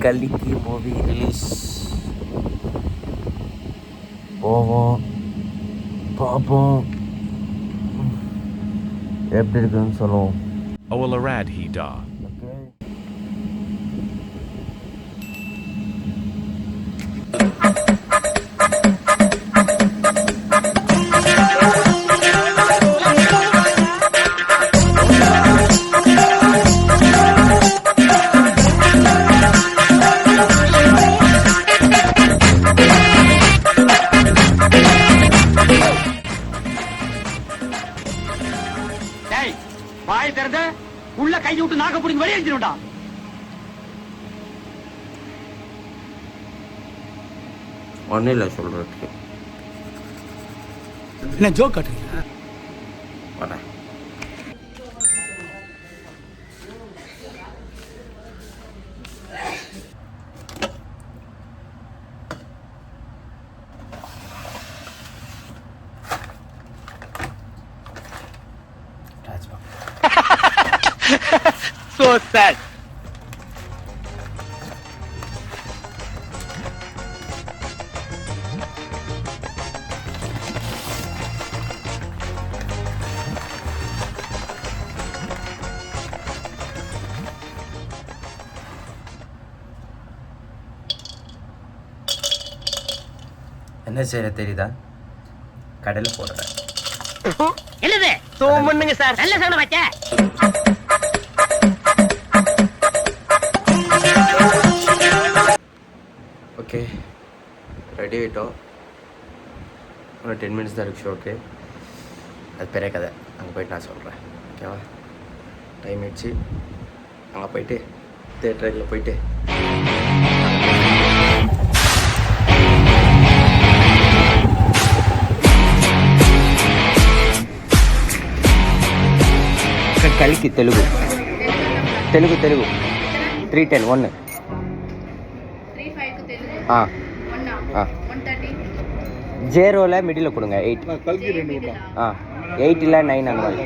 கல்கி movie release போவோம் பார்ப்போம் எப்படி இருக்குன்னு சொல்லுவோம். Olarad he da. வாய் திறந்த உள்ள கை விட்டு நாக்க புடிங்க வெளியே அடிச்சிருடா. ஒன்னும் இல்லை சொல்றதுக்கு. என்ன ஜோக் காட்டுறீங்க? வரேன். So sad. என்ன செய்யற தெரியுதா? கடல் போடுற என்னது சோமண்ணுங்க சார், நல்ல சவுண்ட் வச்ச. ஓகே ரெடி ஆகிட்டோம். ஒரு 10 minutes தான் இருக்கு ஷோக்கு. அது பெரிய கதை, அங்கே போயிட்டு நான் சொல்கிறேன். ஓகேவா? டைம் ஆயிடுச்சு. அங்கே போயிட்டு தேட்டரில் போயிட்டு கல்கி தெலுங்கு 310 1 ஆ ஆ 0ல மிடில் கொடுங்க 8 ஆ 8 இல்லை 9 அந்த மாதிரி.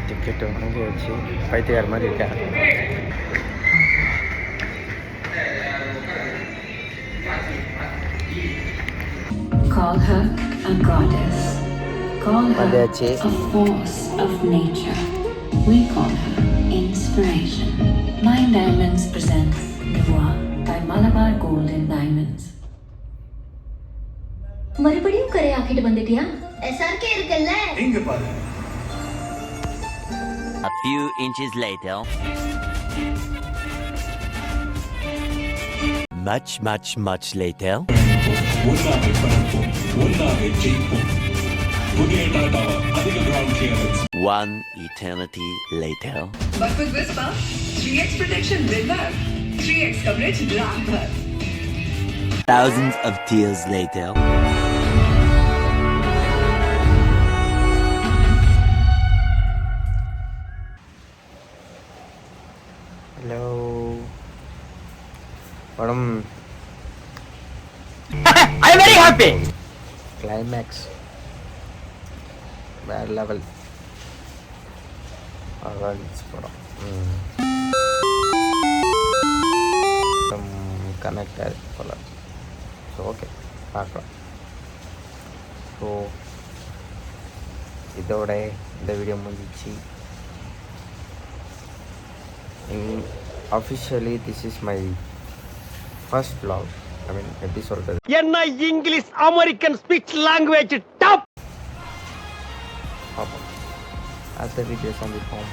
டிக்கெட் வாங்கி வச்சு பைத்தியார் மாதிரி இருக்கேன். Call her a goddess. Call her Mandachi. a force of nature. We call her inspiration. Nine Diamonds presents Noir by Malabar Gold and Diamonds. மறுபடியும் கரை ஆக்கிட்டு வந்துட்டியா? எஸ்ஆர்கே இருக்குல்ல? இங்க பாரு. A few inches later. Much later. One eternity later. But with Whisper, 3x protection River, 3x coverage Ramper. Thousands of tears later. Hello படம் I am very happy. Climax வேறு level. Advance படம் connect ஆகிருக்கு போல். So okay பார்க்கலாம். So இதோட இந்த video முடிஞ்சிச்சு. Officially this is my first vlog. ஐ மீன் எப்படி சொல்கிறது, என்ன English American speech language top. பார்ப்போம். அடுத்த வீடியோ சந்திப்போம்.